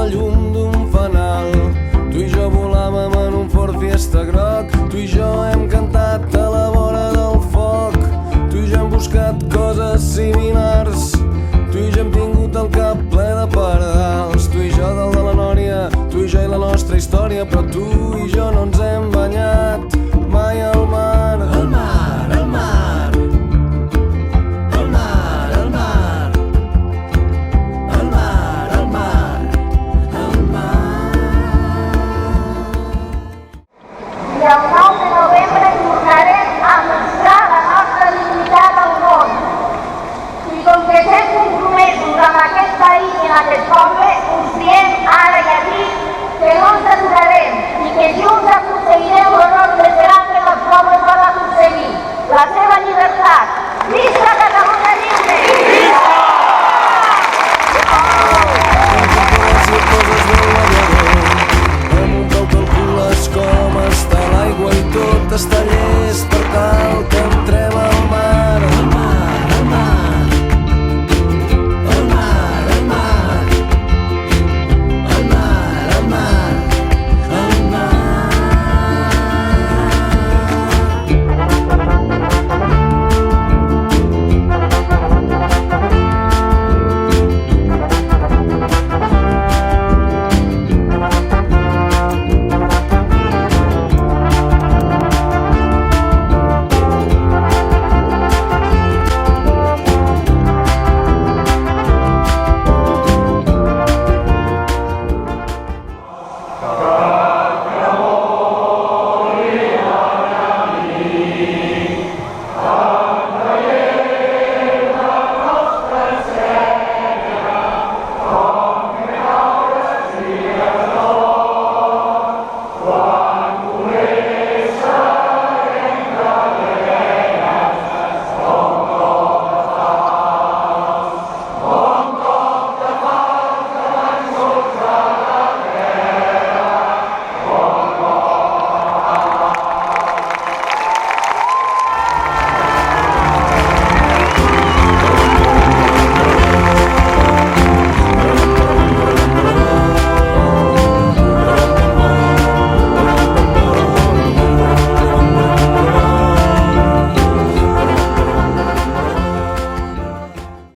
la llum d'un fanal. Tu i jo volàvem en un Ford Fiesta groc. Tu i jo hem cantat a la vora del foc. Tu i jo hem buscat coses similars. Tu i jo hem tingut el cap ple de pardals. Tu i jo dalt de la nòria, tu i jo i la nostra història. Però tu